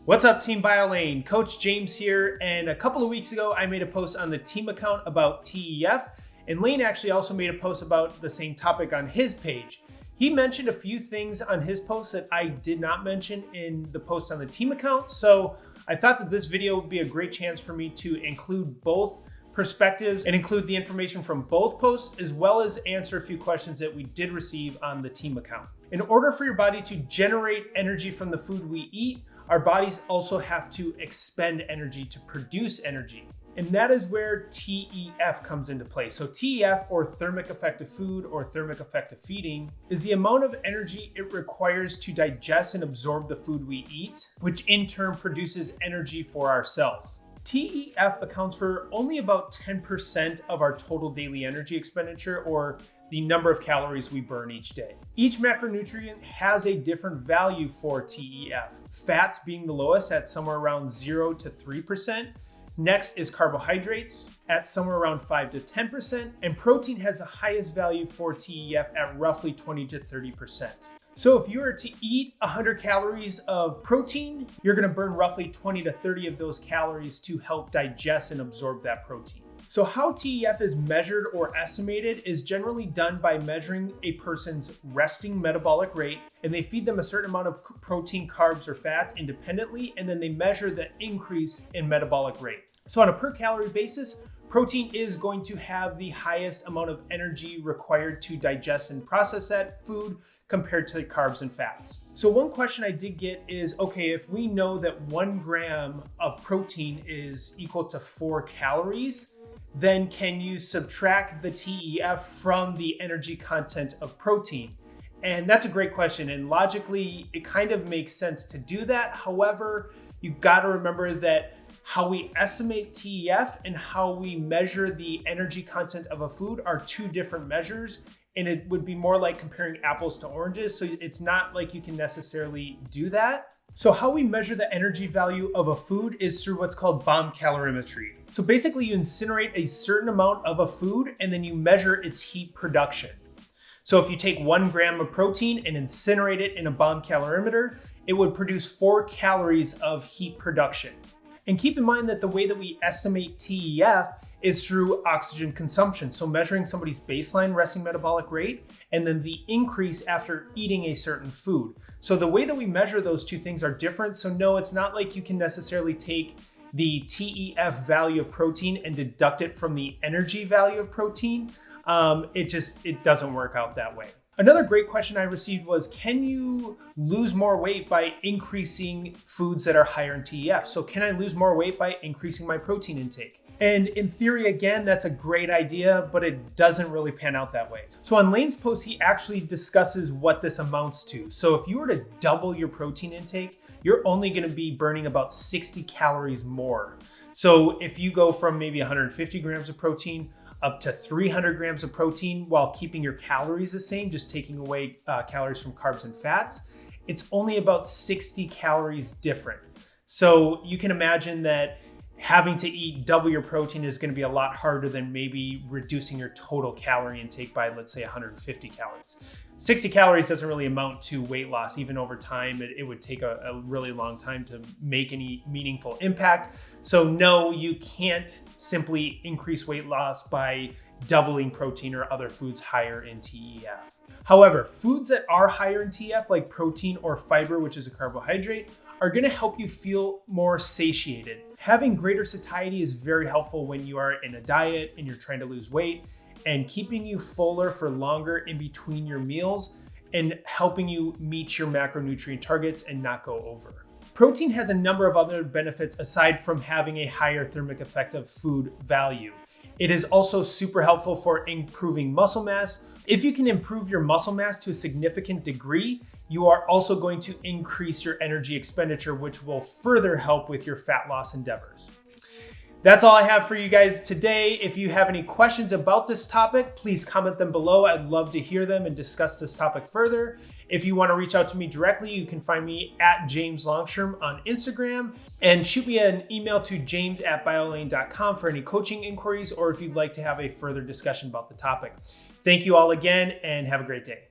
What's up, Team Biolayne? Coach James here, and a couple of weeks ago I made a post on the team account about TEF, and Lane actually also made a post about the same topic on his page. He mentioned a few things on his post that I did not mention in the post on the team account, so I thought that this video would be a great chance for me to include both perspectives and include the information from both posts, as well as answer a few questions that we did receive on the team account. In order for your body to generate energy from the food we eat, our bodies also have to expend energy to produce energy. And that is where TEF comes into play. So TEF, or Thermic Effect of Food, or Thermic Effect of Feeding, is the amount of energy it requires to digest and absorb the food we eat, which in turn produces energy for our cells. TEF accounts for only about 10% of our total daily energy expenditure, or the number of calories we burn each day. Each macronutrient has a different value for TEF, fats being the lowest at somewhere around 0 to 3%. Next is carbohydrates at somewhere around 5 to 10%, and protein has the highest value for TEF at roughly 20 to 30%. So if you were to eat 100 calories of protein, you're gonna burn roughly 20 to 30 of those calories to help digest and absorb that protein. So how TEF is measured or estimated is generally done by measuring a person's resting metabolic rate, and they feed them a certain amount of protein, carbs, or fats independently, and then they measure the increase in metabolic rate. So on a per calorie basis, protein is going to have the highest amount of energy required to digest and process that food compared to carbs and fats. So one question I did get is, okay, if we know that 1 gram of protein is equal to 4 calories, then can you subtract the TEF from the energy content of protein? And that's a great question. And logically, it kind of makes sense to do that. However, you've got to remember that how we estimate TEF and how we measure the energy content of a food are two different measures. And it would be more like comparing apples to oranges. So it's not like you can necessarily do that. So how we measure the energy value of a food is through what's called bomb calorimetry. So basically you incinerate a certain amount of a food and then you measure its heat production. So if you take 1 gram of protein and incinerate it in a bomb calorimeter, it would produce 4 calories of heat production. And keep in mind that the way that we estimate TEF is through oxygen consumption. So measuring somebody's baseline resting metabolic rate and then the increase after eating a certain food. So the way that we measure those two things are different. So no, it's not like you can necessarily take the TEF value of protein and deduct it from the energy value of protein. It doesn't work out that way. Another great question I received was, can you lose more weight by increasing foods that are higher in TEF? So can I lose more weight by increasing my protein intake? And in theory, again, that's a great idea, but it doesn't really pan out that way. So on Lane's post, he actually discusses what this amounts to. So if you were to double your protein intake, you're only gonna be burning about 60 calories more. So if you go from maybe 150 grams of protein up to 300 grams of protein while keeping your calories the same, just taking away calories from carbs and fats, it's only about 60 calories different. So you can imagine that having to eat double your protein is going to be a lot harder than maybe reducing your total calorie intake by, let's say, 150 calories. 60 calories doesn't really amount to weight loss. Even over time, it would take a really long time to make any meaningful impact. So no, you can't simply increase weight loss by doubling protein or other foods higher in TEF. However, foods that are higher in TEF, like protein or fiber, which is a carbohydrate, are gonna help you feel more satiated. Having greater satiety is very helpful when you are in a diet and you're trying to lose weight, and keeping you fuller for longer in between your meals and helping you meet your macronutrient targets and not go over. Protein has a number of other benefits aside from having a higher thermic effect of food value. It is also super helpful for improving muscle mass. If you can improve your muscle mass to a significant degree, you are also going to increase your energy expenditure, which will further help with your fat loss endeavors. That's all I have for you guys today. If you have any questions about this topic, please comment them below. I'd love to hear them and discuss this topic further. If you want to reach out to me directly, you can find me at Jaymes Longstom on Instagram, and shoot me an email to james@biolayne.com for any coaching inquiries, or if you'd like to have a further discussion about the topic. Thank you all again, and have a great day.